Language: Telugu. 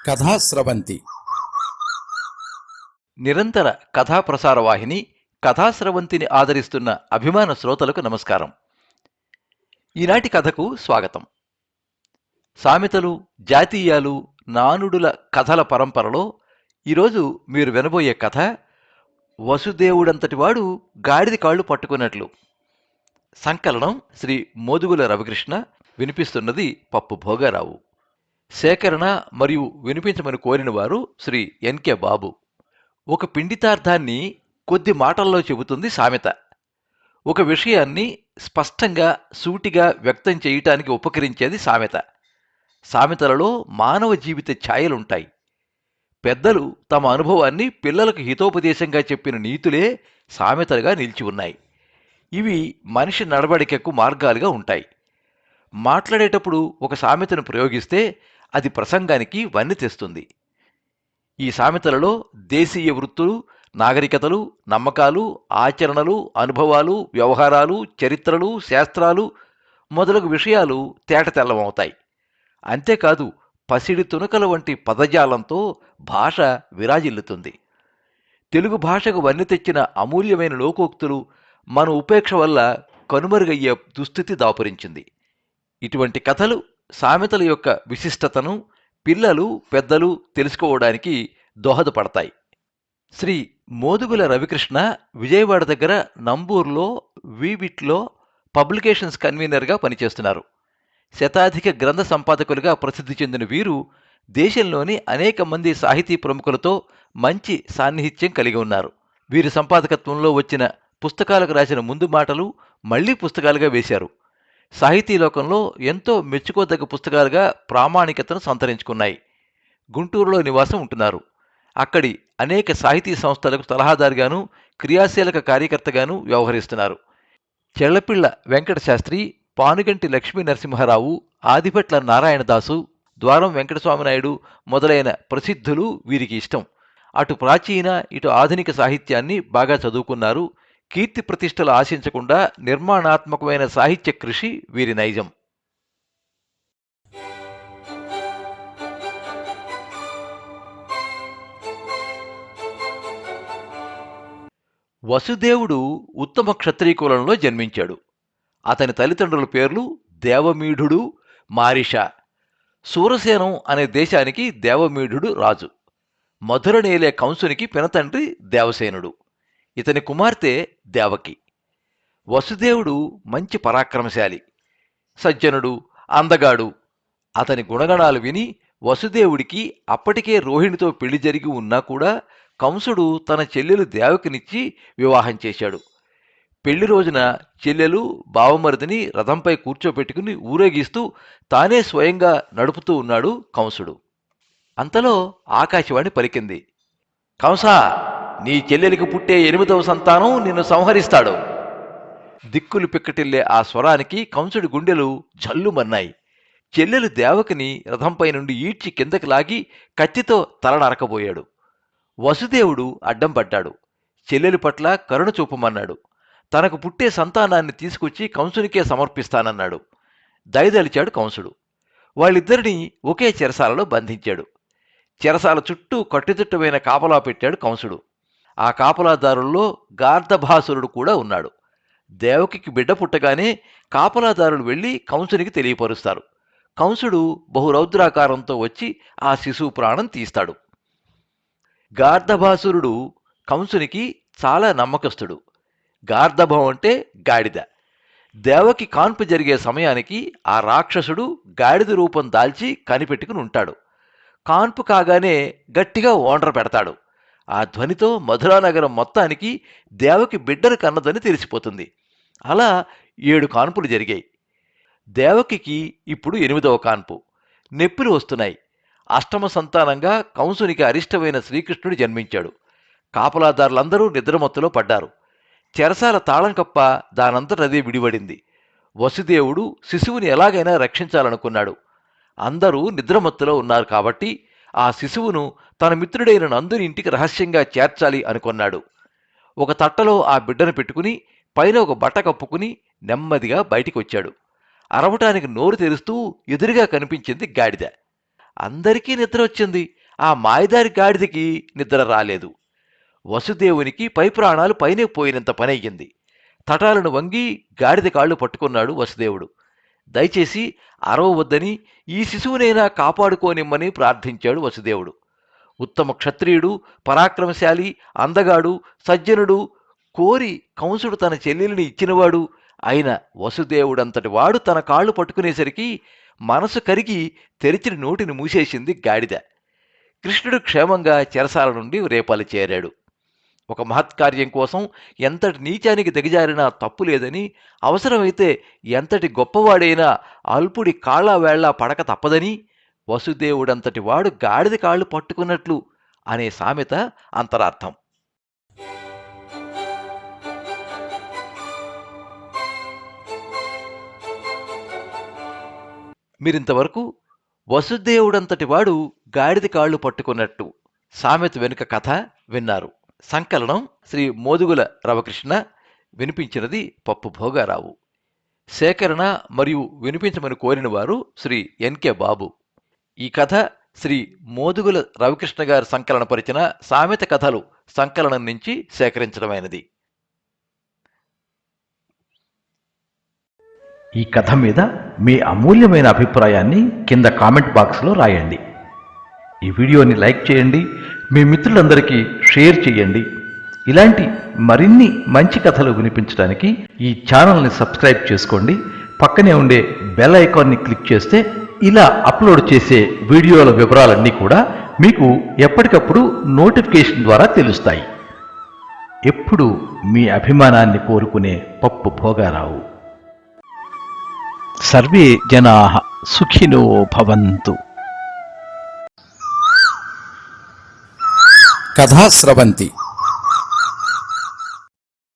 కథాస్రవంతి నిరంతర కథాప్రసార వాహిని కథాస్రవంతిని ఆదరిస్తున్న అభిమాన శ్రోతలకు నమస్కారం. ఈనాటి కథకు స్వాగతం. సామెతలు, జాతీయాలు, నానుడుల కథల పరంపరలో ఈరోజు మీరు వినబోయే కథ వసుదేవుడంతటివాడు గాడిది కాళ్ళు పట్టుకున్నట్లు. సంకలనం శ్రీ మోదుగుల రవికృష్ణ. వినిపిస్తున్నది పప్పు భోగారావు. సేకరణ మరియు వినిపించమని కోరిన వారు శ్రీ ఎన్కే బాబు. ఒక పిండితార్థాన్ని కొద్ది మాటల్లో చెబుతుంది సామెత. ఒక విషయాన్ని స్పష్టంగా సూటిగా వ్యక్తం చేయటానికి ఉపకరించేది సామెత. సామెతలలో మానవ జీవిత ఛాయలుంటాయి. పెద్దలు తమ అనుభవాన్ని పిల్లలకు హితోపదేశంగా చెప్పిన నీతులే సామెతలుగా నిలిచి ఉన్నాయి. ఇవి మనిషి నడవడికకు మార్గాలుగా ఉంటాయి. మాట్లాడేటప్పుడు ఒక సామెతను ప్రయోగిస్తే అది ప్రసంగానికి వన్నె తెస్తుంది. ఈ సామెతలలో దేశీయ వృత్తులు, నాగరికతలు, నమ్మకాలు, ఆచరణలు, అనుభవాలు, వ్యవహారాలు, చరిత్రలు, శాస్త్రాలు మొదలగు విషయాలు తేటతెల్లమవుతాయి. అంతేకాదు పసిడి తునకల వంటి పదజాలంతో భాష విరాజిల్లుతుంది. తెలుగు భాషకు వన్నె తెచ్చిన అమూల్యమైన లోకోక్తులు మన ఉపేక్ష వల్ల కనుమరుగయ్యే దుస్థితి దాపురించింది. ఇటువంటి కథలు సామెతల యొక్క విశిష్టతను పిల్లలు, పెద్దలు తెలుసుకోవడానికి దోహదపడతాయి. శ్రీ మోదుగుల రవికృష్ణ విజయవాడ దగ్గర నంబూర్లో వీవిట్లో పబ్లికేషన్స్ కన్వీనర్గా పనిచేస్తున్నారు. శతాధిక గ్రంథ సంపాదకులుగా ప్రసిద్ధి చెందిన వీరు దేశంలోని అనేక మంది సాహితీ ప్రముఖులతో మంచి సాన్నిహిత్యం కలిగి ఉన్నారు. వీరి సంపాదకత్వంలో వచ్చిన పుస్తకాలకు రాసిన ముందు మాటలు మళ్లీ పుస్తకాలుగా వేశారు. సాహితీ లోకంలో ఎంతో మెచ్చుకోదగ్గ పుస్తకాలుగా ప్రామాణికతను సంతరించుకున్నాయి. గుంటూరులో నివాసం ఉంటున్నారు. అక్కడి అనేక సాహితీ సంస్థలకు సలహాదారుగాను, క్రియాశీలక కార్యకర్తగాను వ్యవహరిస్తున్నారు. చెళ్లపిళ్ల వెంకటశాస్త్రి, పానుగంటి లక్ష్మీ నరసింహారావు, ఆదిభట్ల నారాయణదాసు, ద్వారం వెంకటస్వామినాయుడు మొదలైన ప్రసిద్ధులు వీరికి ఇష్టం. అటు ప్రాచీన ఇటు ఆధునిక సాహిత్యాన్ని బాగా చదువుకున్నారు. కీర్తి ప్రతిష్టలు ఆశించకుండా నిర్మాణాత్మకమైన సాహిత్య కృషి వీరి నైజం. వసుదేవుడు ఉత్తమ క్షత్రియ జన్మించాడు. అతని తల్లిదండ్రుల పేర్లు దేవమీఢుడు, మారిష. సూరసేనం అనే దేశానికి దేవమీఢుడు రాజు. మధుర నేలే కంసునికి పినతండ్రి దేవసేనుడు. ఇతని కుమార్తె దేవకి. వసుదేవుడు మంచి పరాక్రమశాలి, సజ్జనుడు, అందగాడు. అతని గుణగణాలు విని వసుదేవుడికి అప్పటికే రోహిణితో పెళ్లి జరిగి ఉన్నా కూడా కంసుడు తన చెల్లెలు దేవకినిచ్చి వివాహం చేశాడు. పెళ్లి రోజున చెల్లెలు బావమరిదిని రథంపై కూర్చోపెట్టుకుని ఊరేగిస్తూ తానే స్వయంగా నడుపుతూ ఉన్నాడు కంసుడు. అంతలో ఆకాశవాణి పలికింది, కంసా, నీ చెల్లెలికి పుట్టే 8వ సంతానం నిన్ను సంహరిస్తాడు. దిక్కులు పిక్కటిల్లే ఆ స్వరానికి కంసుడి గుండెలు జల్లుమన్నాయి. చెల్లెలు దేవకిని రథంపై నుండి ఈడ్చి కిందకి లాగి కత్తితో తల నరకబోయాడు. వసుదేవుడు అడ్డం పడ్డాడు. చెల్లెలి పట్ల కరుణ చూపమన్నాడు. తనకు పుట్టే సంతానాన్ని తీసుకొచ్చి కంసునికే సమర్పిస్తానన్నాడు. దయదలిచాడు కంసుడు. వాళ్ళిద్దరినీ ఒకే చెరసాలలో బంధించాడు. చెరసాల చుట్టూ కట్టుదిట్టమైన కాపలా పెట్టాడు కంసుడు. ఆ కాపలాదారుల్లో గార్ధభాసురుడు కూడా ఉన్నాడు. దేవకికి బిడ్డ పుట్టగానే కాపలాదారులు వెళ్లి కంసునికి తెలియపరుస్తారు. కంసుడు బహురౌద్రాకారంతో వచ్చి ఆ శిశువు ప్రాణం తీస్తాడు. గార్ధభాసురుడు కంసునికి చాలా నమ్మకస్తుడు. గార్ధభం అంటే గాడిద. దేవకి కాన్పు జరిగే సమయానికి ఆ రాక్షసుడు గాడిద రూపం దాల్చి కనిపెట్టుకుని ఉంటాడు. కాన్పు కాగానే గట్టిగా ఓండ్ర పెడతాడు. ఆ ధ్వనితో మధురానగరం మొత్తానికి దేవకి బిడ్డను కన్నదని తెలిసిపోతుంది. అలా 7 కాన్పులు జరిగాయి. దేవకికి ఇప్పుడు 8వ కాన్పు. నొప్పులు వస్తున్నాయి. అష్టమ సంతానంగా కంసునికి అరిష్టమైన శ్రీకృష్ణుడు జన్మించాడు. కాపలాదారులందరూ నిద్రమత్తులో పడ్డారు. చెరసాల తాళం కప్ప దానంతటదే విడివడింది. వసుదేవుడు శిశువుని ఎలాగైనా రక్షించాలనుకున్నాడు. అందరూ నిద్రమత్తులో ఉన్నారు కాబట్టి ఆ శిశువును తన మిత్రుడైన నందుని ఇంటికి రహస్యంగా చేర్చాలి అనుకున్నాడు. ఒక తట్టలో ఆ బిడ్డను పెట్టుకుని పైన ఒక బట్ట కప్పుకుని నెమ్మదిగా బయటికి వచ్చాడు. అరవటానికి నోరు తెరుస్తూ ఎదురుగా కనిపించింది గాడిద. అందరికీ నిద్ర వచ్చింది. ఆ మాయదారి గాడిదకి నిద్ర రాలేదు. వసుదేవునికి పై ప్రాణాలు పైనే పోయినంత పనయ్యింది. తటాలను వంగి గాడిద కాళ్ళు పట్టుకున్నాడు వసుదేవుడు. దయచేసి అరవవద్దని, ఈ శిశువునైనా కాపాడుకోనిమ్మని ప్రార్థించాడు వసుదేవుడు. ఉత్తమ క్షత్రియుడు, పరాక్రమశాలి, అందగాడు, సజ్జనుడు, కోరి కంసుడు తన చెల్లెలిని ఇచ్చినవాడు అయిన వసుదేవుడంతటి వాడు తన కాళ్ళు పట్టుకునేసరికి మనసు కరిగి తెరిచిన నోటిని మూసేసింది గాడిద. కృష్ణుడు క్షేమంగా చెరసాల నుండి రేపాలు చేరాడు. ఒక మహత్కార్యం కోసం ఎంతటి నీచానికి దిగజారినా తప్పు లేదని, అవసరమైతే ఎంతటి గొప్పవాడైనా అల్పుడి కాళ్ళ వేళ్లా పడక తప్పదని, వసుదేవుడంతటి వాడు గాడిద కాళ్ళు పట్టుకున్నట్లు అనే సామెత అంతరార్థం. మీరింతవరకు వసుదేవుడంతటి వాడు గాడిద కాళ్ళు పట్టుకున్నట్టు సామెత వెనుక కథ విన్నారు. సంకలనం శ్రీ మోదుగుల రవకృష్ణ. వినిపించినది పప్పు భోగారావు. సేకరణ మరియు వినిపించమని కోరిన వారు శ్రీ ఎన్కే బాబు. ఈ కథ శ్రీ మోదుగుల రవికృష్ణ గారు సంకలనపరిచిన సామెత కథలు సంకలనం నుంచి సేకరించడమైనది. ఈ కథ మీద మీ అమూల్యమైన అభిప్రాయాన్ని కింద కామెంట్ బాక్స్లో రాయండి. ఈ వీడియోని లైక్ చేయండి, మీ మిత్రులందరికీ షేర్ చేయండి. ఇలాంటి మరిన్ని మంచి కథలు వినిపించడానికి ఈ ఛానల్ని సబ్స్క్రైబ్ చేసుకోండి. పక్కనే ఉండే బెల్ ఐకాన్ని క్లిక్ చేస్తే ఇలా అప్లోడ్ చేసే వీడియోల వివరాలన్నీ కూడా మీకు ఎప్పటికప్పుడు నోటిఫికేషన్ ద్వారా తెలుస్తాయి. ఎప్పుడు మీ అభిమానాన్ని కోరుకునే పప్పు భోగారావు. సర్వే జనాః సుఖినో భవంతు. కథా స్రవంతి